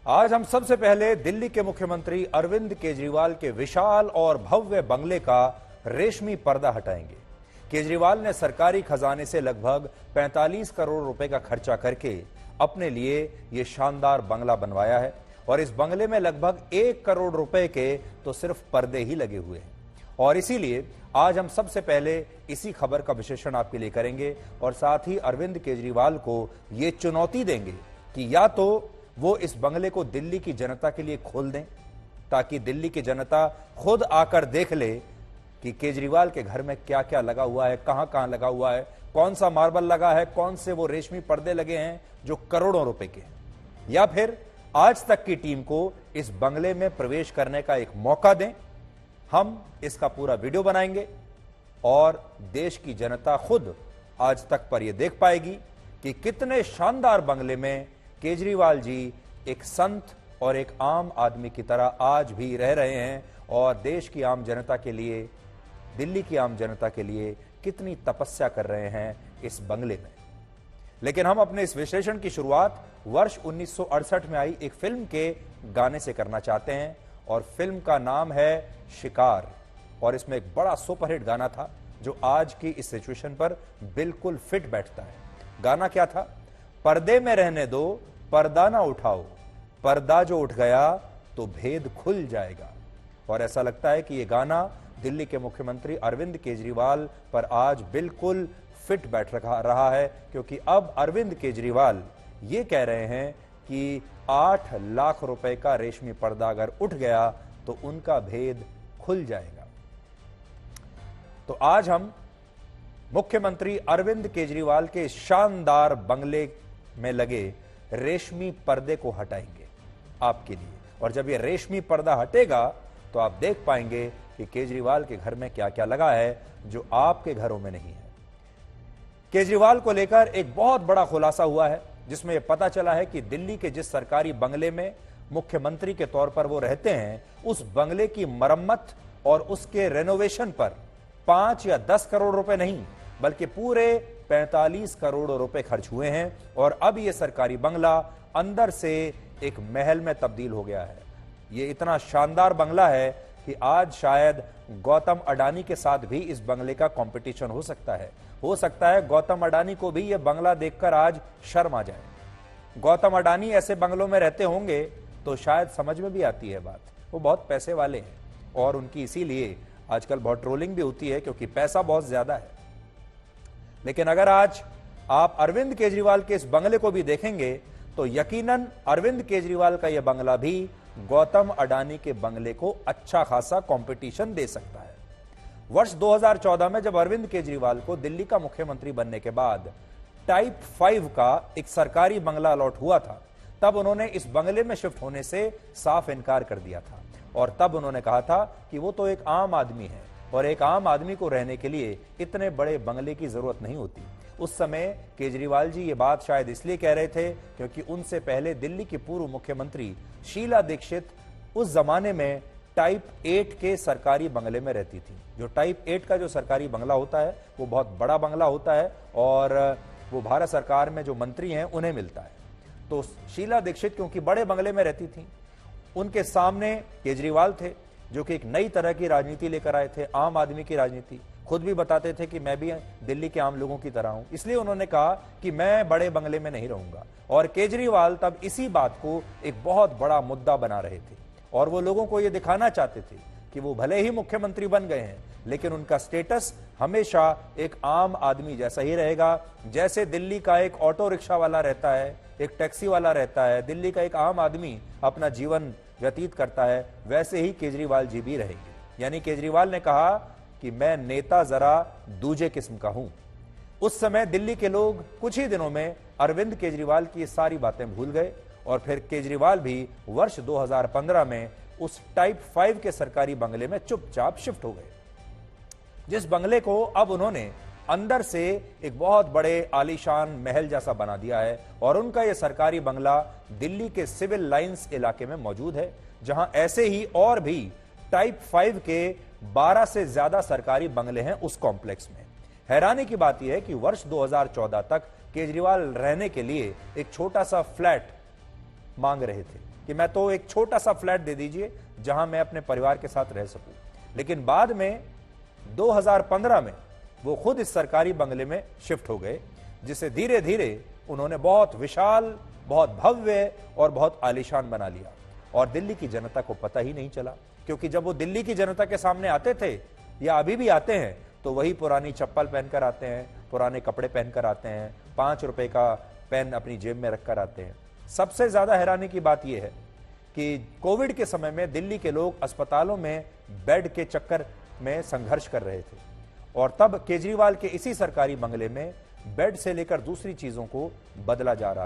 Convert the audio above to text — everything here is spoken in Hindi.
आज हम सबसे पहले दिल्ली के मुख्यमंत्री अरविंद केजरीवाल के विशाल और भव्य बंगले का रेशमी पर्दा हटाएंगे। केजरीवाल ने सरकारी खजाने से लगभग 45 करोड़ रुपए का खर्चा करके अपने लिए यह शानदार बंगला बनवाया है और इस बंगले में लगभग 1 करोड़ रुपए के तो सिर्फ पर्दे ही लगे हुए हैं। और इसीलिए आज हम सबसे पहले इसी खबर का विश्लेषण आपके लिए करेंगे और साथ ही अरविंद केजरीवाल को यह चुनौती देंगे कि या तो वो इस बंगले को दिल्ली की जनता के लिए खोल दें ताकि दिल्ली की जनता खुद आकर देख ले कि केजरीवाल के घर में क्या क्या लगा हुआ है, कहां कहां लगा हुआ है, कौन सा मार्बल लगा है, कौन से वो रेशमी पर्दे लगे हैं जो करोड़ों रुपए के हैं, या फिर आज तक की टीम को इस बंगले में प्रवेश करने का एक मौका दें। हम इसका पूरा वीडियो बनाएंगे और देश की जनता खुद आज तक पर यह देख पाएगी कि कितने शानदार बंगले में केजरीवाल जी एक संत और एक आम आदमी की तरह आज भी रह रहे हैं और देश की आम जनता के लिए, दिल्ली की आम जनता के लिए कितनी तपस्या कर रहे हैं इस बंगले में। लेकिन हम अपने इस विश्लेषण की शुरुआत वर्ष 1968 में आई एक फिल्म के गाने से करना चाहते हैं और फिल्म का नाम है शिकार और इसमें एक बड़ा सुपरहिट गाना था जो आज की इस सिचुएशन पर बिल्कुल फिट बैठता है। गाना क्या था? पर्दे में रहने दो, पर्दा ना उठाओ, पर्दा जो उठ गया तो भेद खुल जाएगा। और ऐसा लगता है कि यह गाना दिल्ली के मुख्यमंत्री अरविंद केजरीवाल पर आज बिल्कुल फिट बैठ रहा है क्योंकि अब अरविंद केजरीवाल ये कह रहे हैं कि 8 लाख रुपए का रेशमी पर्दा अगर उठ गया तो उनका भेद खुल जाएगा। तो आज हम मुख्यमंत्री अरविंद केजरीवाल के शानदार बंगले में लगे रेशमी पर्दे को हटाएंगे आपके लिए, और जब ये रेशमी पर्दा हटेगा तो आप देख पाएंगे कि केजरीवाल के घर में क्या क्या लगा है जो आपके घरों में नहीं है। केजरीवाल को लेकर एक बहुत बड़ा खुलासा हुआ है जिसमें यह पता चला है कि दिल्ली के जिस सरकारी बंगले में मुख्यमंत्री के तौर पर वो रहते हैं उस बंगले की मरम्मत और उसके रेनोवेशन पर 5 या 10 करोड़ रुपए नहीं बल्कि पूरे 45 करोड़ रुपए खर्च हुए हैं और अब यह सरकारी बंगला अंदर से एक महल में तब्दील हो गया है। यह इतना शानदार बंगला है कि आज शायद गौतम अडानी के साथ भी इस बंगले का कंपटीशन हो सकता है। हो सकता है गौतम अडानी को भी यह बंगला देखकर आज शर्म आ जाए। गौतम अडानी ऐसे बंगलों में रहते होंगे तो शायद समझ में भी आती है बात, वो बहुत पैसे वाले हैं और उनकी इसीलिए आजकल बहुत ट्रोलिंग भी होती है क्योंकि पैसा बहुत ज्यादा है। लेकिन अगर आज आप अरविंद केजरीवाल के इस बंगले को भी देखेंगे तो यकीनन अरविंद केजरीवाल का यह बंगला भी गौतम अडानी के बंगले को अच्छा खासा कंपटीशन दे सकता है। वर्ष 2014 में जब अरविंद केजरीवाल को दिल्ली का मुख्यमंत्री बनने के बाद टाइप 5 का एक सरकारी बंगला अलॉट हुआ था, तब उन्होंने इस बंगले में शिफ्ट होने से साफ इनकार कर दिया था और तब उन्होंने कहा था कि वो तो एक आम आदमी है और एक आम आदमी को रहने के लिए इतने बड़े बंगले की जरूरत नहीं होती। उस समय केजरीवाल जी ये बात शायद इसलिए कह रहे थे क्योंकि उनसे पहले दिल्ली की पूर्व मुख्यमंत्री शीला दीक्षित उस जमाने में टाइप 8 के सरकारी बंगले में रहती थी। जो टाइप 8 का जो सरकारी बंगला होता है वो बहुत बड़ा बंगला होता है और वो भारत सरकार में जो मंत्री हैं उन्हें मिलता है। तो शीला दीक्षित क्योंकि बड़े बंगले में रहती थी, उनके सामने केजरीवाल थे जो कि एक नई तरह की राजनीति लेकर आए थे, आम आदमी की राजनीति। खुद भी बताते थे कि मैं भी दिल्ली के आम लोगों की तरह हूं, इसलिए उन्होंने कहा कि मैं बड़े बंगले में नहीं रहूंगा। और केजरीवाल तब इसी बात को एक बहुत बड़ा मुद्दा बना रहे थे और वो लोगों को यह दिखाना चाहते थे कि वो भले ही मुख्यमंत्री बन गए हैं लेकिन उनका स्टेटस हमेशा एक आम आदमी जैसा ही रहेगा। जैसे दिल्ली का एक ऑटो रिक्शा वाला रहता है, एक टैक्सी वाला रहता है, दिल्ली का एक आम आदमी अपना जीवन व्यतीत करता है, वैसे ही केजरीवाल जी भी रहेंगे। यानी केजरीवाल ने कहा कि मैं नेता जरा दूजे किस्म का हूं। उस समय दिल्ली के लोग कुछ ही दिनों में अरविंद केजरीवाल की सारी बातें भूल गए और फिर केजरीवाल भी वर्ष 2015 में उस टाइप 5 के सरकारी बंगले में चुपचाप शिफ्ट हो गए, जिस बंगले को अब उन्होंने अंदर से एक बहुत बड़े आलीशान महल जैसा बना दिया है। और उनका यह सरकारी बंगला दिल्ली के सिविल लाइंस इलाके में मौजूद है जहां ऐसे ही और भी टाइप 5 के 12 से ज्यादा सरकारी बंगले हैं उस कॉम्प्लेक्स में। हैरानी की बात यह है कि वर्ष 2014 तक केजरीवाल रहने के लिए एक छोटा सा फ्लैट मांग रहे थे कि मैं तो एक छोटा सा फ्लैट दे दीजिए जहां मैं अपने परिवार के साथ रह सकूं। लेकिन बाद में 2015 में वो खुद इस सरकारी बंगले में शिफ्ट हो गए, जिसे धीरे धीरे उन्होंने बहुत विशाल, बहुत भव्य और बहुत आलीशान बना लिया। और दिल्ली की जनता को पता ही नहीं चला, क्योंकि जब वो दिल्ली की जनता के सामने आते थे या अभी भी आते हैं तो वही पुरानी चप्पल पहनकर आते हैं, पुराने कपड़े पहनकर आते हैं, 5 रुपए का पेन अपनी जेब में रखकर आते हैं। सबसे ज्यादा हैरानी की बात यह है कि कोविड के समय में दिल्ली के लोग अस्पतालों में बेड के चक्कर में संघर्ष कर रहे थे, और तब केजरीवाल के इसी सरकारी बंगले में बेड से लेकर दूसरी चीजों को बदला जा रहा